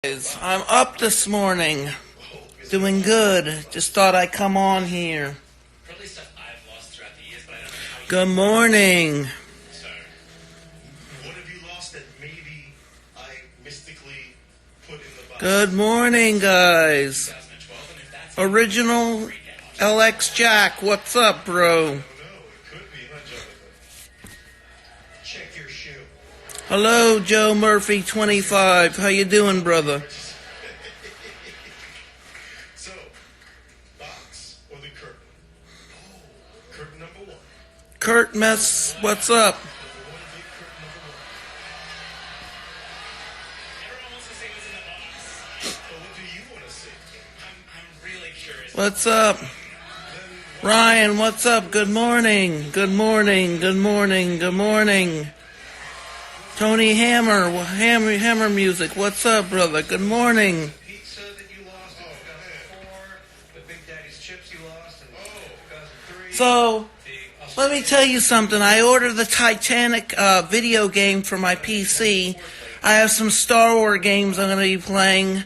I'm up this morning, doing good. Just thought I'd come on here. Good morning. Good morning, guys. Original LX Jack, what's up, bro? Hello, Joe Murphy 25. How you doing, brother? So, box or the curtain? Oh, curtain number one. Kurt Mess, what's up? Everyone wants to see what's in the box. Well, what do you want to see? I'm really curious. What's up? Ryan, what's up? Good morning. Good morning. Good morning. Good morning. Tony Hammer Music. What's up, brother? Good morning. Pizza that you lost in 2004, the Big Daddy's chips you lost in 2003. So, let me tell you something. I ordered the Titanic video game for my PC. I have some Star Wars games I'm going to be playing.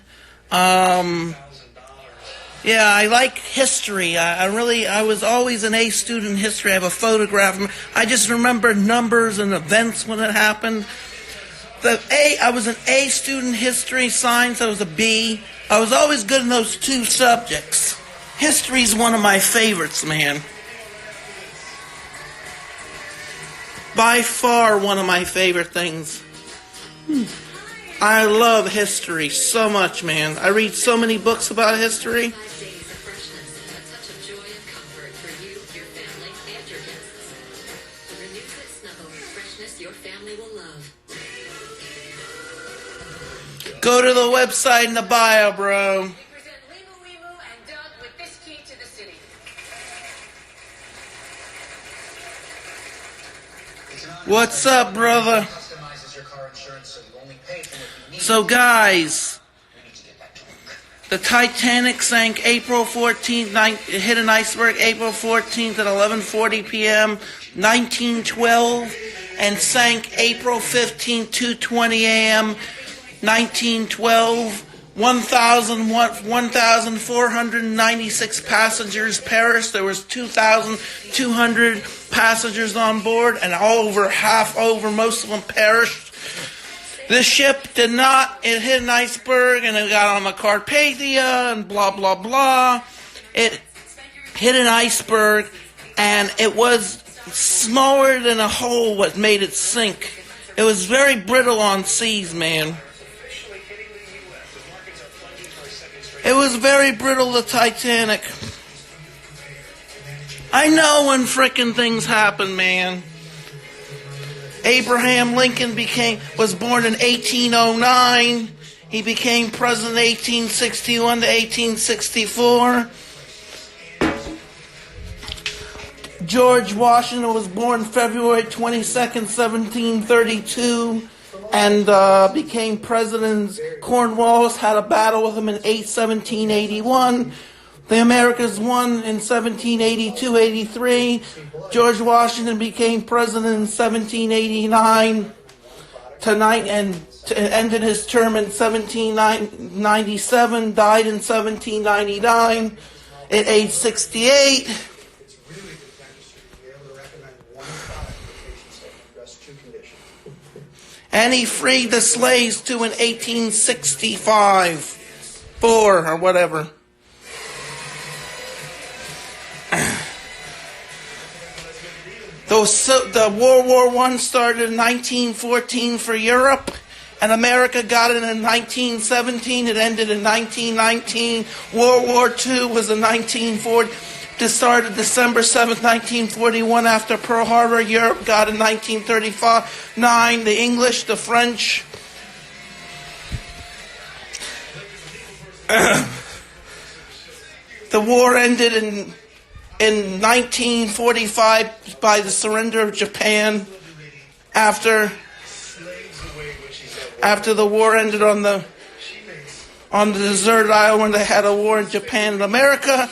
Yeah, I like history. I was always an A student in history. I have a photograph. I just remember numbers and events when it happened. I was an A student, history, science. I was a B. I was always good in those two subjects. History's one of my favorites, man. By far one of my favorite things. I love history so much, man. I read so many books about history. Go to the website in the bio, bro. We present Limu Limu and Doug with this key to the city. What's up, brother? So, guys, the Titanic sank April 14th, it hit an iceberg April 14th at 11:40 p.m., 1912, and sank April 15th, 2:20 a.m., 1912. 1,496 passengers perished. There was 2,200 passengers on board, and most of them perished. This ship it hit an iceberg, and it got on the Carpathia, and blah, blah, blah. It hit an iceberg, and it was smaller than a hole what made it sink. It was very brittle on seas, man. It was very brittle, the Titanic. I know when frickin' things happen, man. Abraham Lincoln was born in 1809. He became president 1861 to 1864. George Washington was born February 22nd, 1732. And became president. Cornwallis had a battle with him in 1781. The Americas won in 1782-83. George Washington became president in 1789 and ended his term in 1797. Died in 1799 at age 68. And he freed the slaves too in 1865, or whatever. The World War I started in 1914 for Europe, and America got it in 1917. It ended in 1919. World War II was in 1940. It started December 7th, 1941 after Pearl Harbor. Europe got in 1935. The English, the French. The war ended in 1945 by the surrender of Japan. After the war ended on the deserted island when they had a war in Japan and America.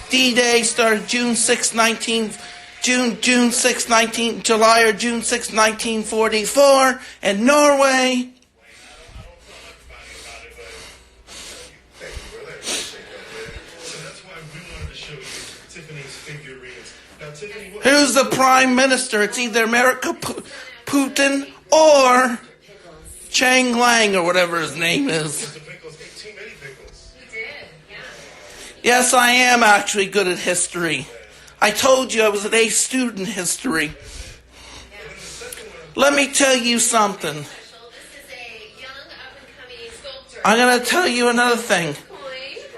D-Day started July or June 6, 1944, and Norway Who's the prime minister? It's either America Putin or Chang Lang or whatever his name is. Too many pickles. He did, yeah. Yes, I am actually good at history. I told you I was an A student in history. Let me tell you something. This is a young up-and-coming sculptor. I'm going to tell you another thing.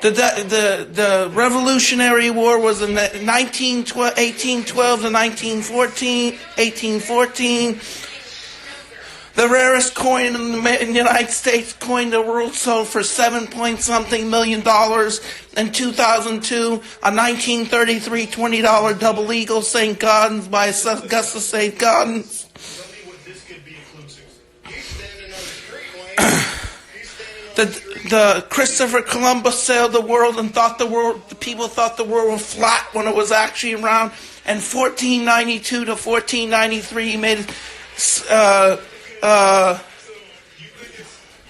The Revolutionary War was in 1812 to 1914. 1814. The rarest coin in the United States coin the world sold for $7-point-something million. In 2002, a 1933 $20 double eagle St. Gaudens by Augusta St. Gaudens. Tell me what this could be inclusive. He's standing on the street, Wayne. He's standing on The Christopher Columbus sailed the world and the people thought the world was flat when it was actually round. And 1492 to 1493, he made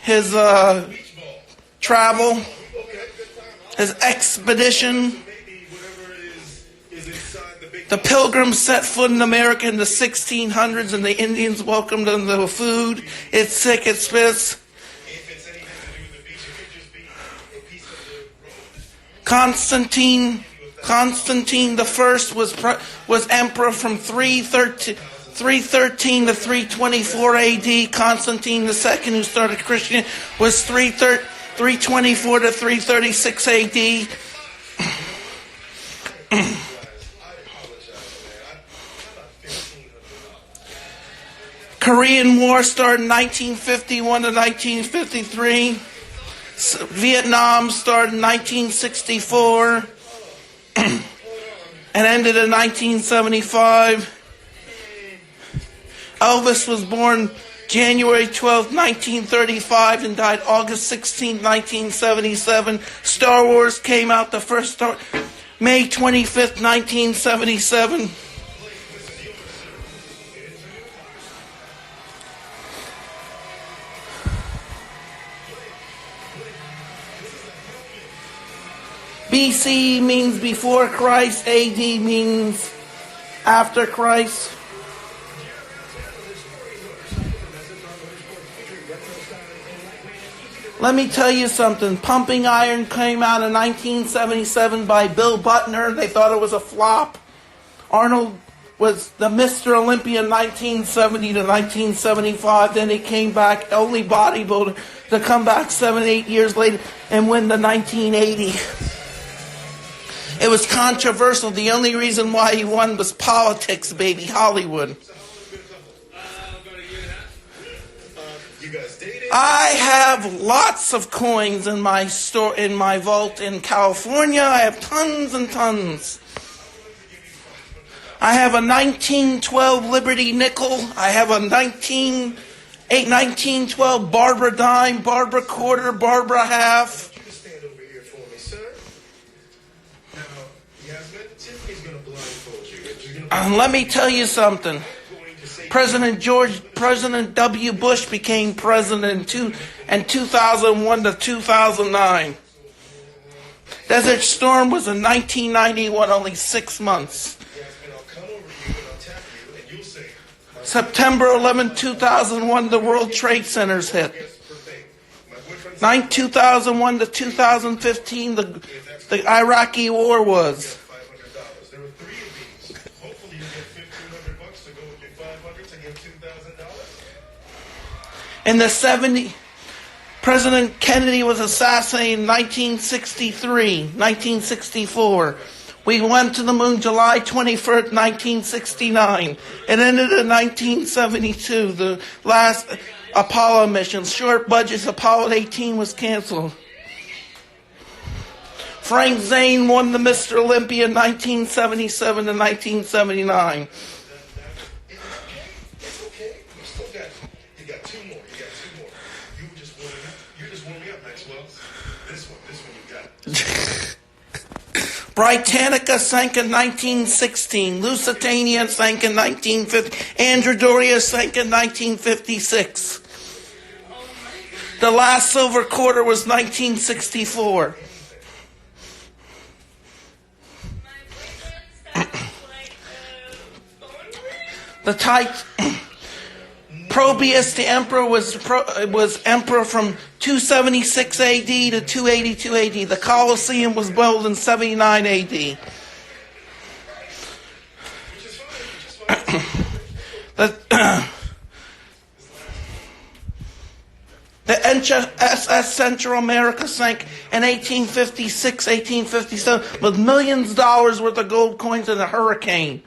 his travel, his expedition. The Pilgrims set foot in America in the 1600s, and the Indians welcomed them to food. It's sick, it spits. Constantine the First was emperor from 313 to 324 A.D. Constantine the Second, who started Christian, was 324 to 336 A.D. Korean War started in 1951 to 1953. Vietnam started in 1964 and ended in 1975. Elvis was born January 12, 1935 and died August 16, 1977. Star Wars came out May 25th, 1977. BC means before Christ, AD means after Christ. Let me tell you something. Pumping Iron came out in 1977 by Bill Butner. They thought it was a flop. Arnold was the Mr. Olympia 1970 to 1975. Then he came back, only bodybuilder, to come back 7-8 years later and win the 1980. It was controversial. The only reason why he won was politics, baby, Hollywood. I have lots of coins in my store, in my vault in California. I have tons and tons. I have a 1912 Liberty nickel. I have a 1912 Barbara dime, Barbara quarter, Barbara half. stand over here for me, sir. Now, Yasmin, Tiffany's going to blindfold you. Let me tell you something. President W. Bush became president in 2001 to 2009. Desert Storm was in 1991, only 6 months. September 11, 2001, the World Trade Centers hit. 2001 to 2015, the Iraqi War was. There were 3 of these. Hopefully you get $1,500 to go with your $500 to get $2,000. In the 70s, President Kennedy was assassinated in 1964. We went to the moon July 21st, 1969. It ended in 1972, the last Apollo mission. Short budget, Apollo 18 was canceled. Frank Zane won the Mr. Olympia in 1977 to 1979. It's okay. You got 2 more. You just warming up, Maxwell. This one you got. Britannica sank in 1916. Lusitania sank in 1950. Androdoria sank in 1956. The last silver quarter was 1964. Probius the emperor was emperor from 276 AD to 282 AD. The Colosseum was built in 79 AD. The SS Central America sank in 1856, 1857 with millions of dollars worth of gold coins in a hurricane.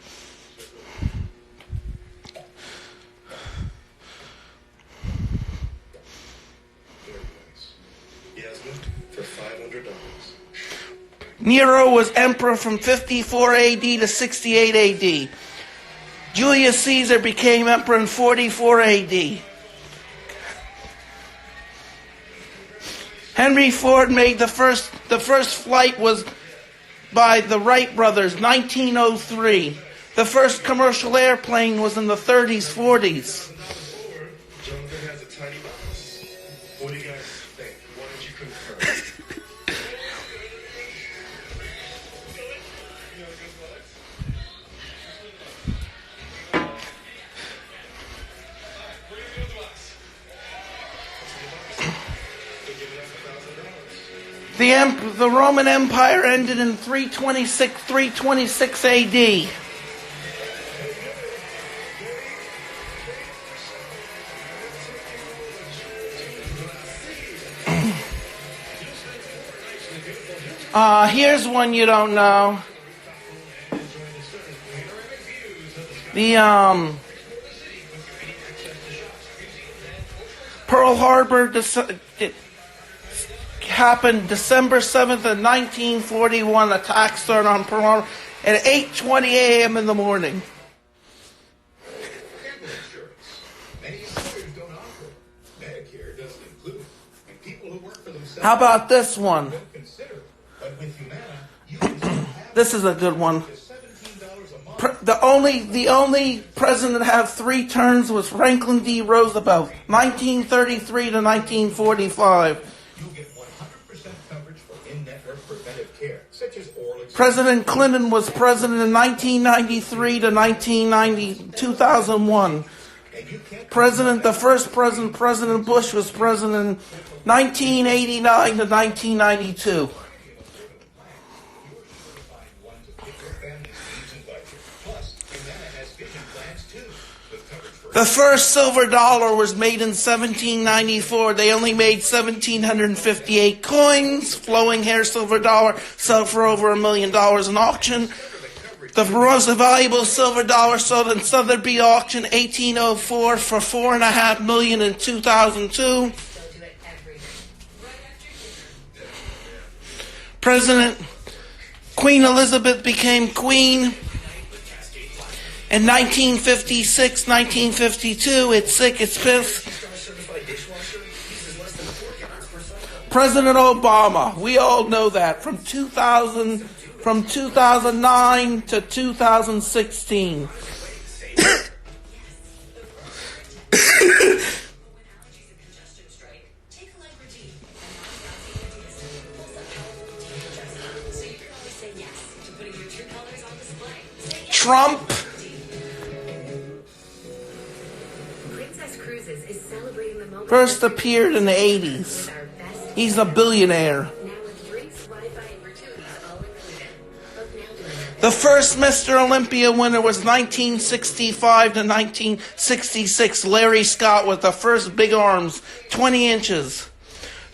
For $500. Nero was emperor from 54 AD to 68 AD. Julius Caesar became emperor in 44 AD. Henry Ford made the first flight was by the Wright brothers, 1903. The first commercial airplane was in the 30s, 40s. Jonathan has a tiny box. What do you guys think? Why don't you confirm? The Roman Empire ended in 326 AD. Here's one you don't know. The Pearl Harbor happened December 7th of 1941. Attack started on Pearl Harbor at 8:20 a.m. in the morning. How about this one? This is a good one. The only president to have 3 terms was Franklin D. Roosevelt, 1933 to 1945. President Clinton was president in 1993 to 2001. President Bush was president in 1989 to 1992. The first silver dollar was made in 1794. They only made 1,758 coins. Flowing hair silver dollar sold for over $1 million in auction. The most valuable silver dollar sold in Sotheby's auction 1804 for $4.5 million in 2002. Queen Elizabeth became queen in 1956, 1952. It's sick, it's pissed. President Obama, we all know that, from 2009 to 2016. Trump. First appeared in the 80s. He's a billionaire. The first Mr. Olympia winner was 1965 to 1966. Larry Scott with the first big arms, 20 inches.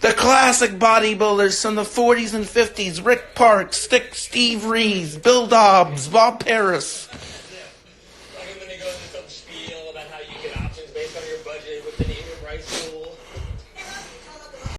The classic bodybuilders from the 40s and 50s, Rick Parks, Steve Reeves, Bill Dobbs, Bob Paris.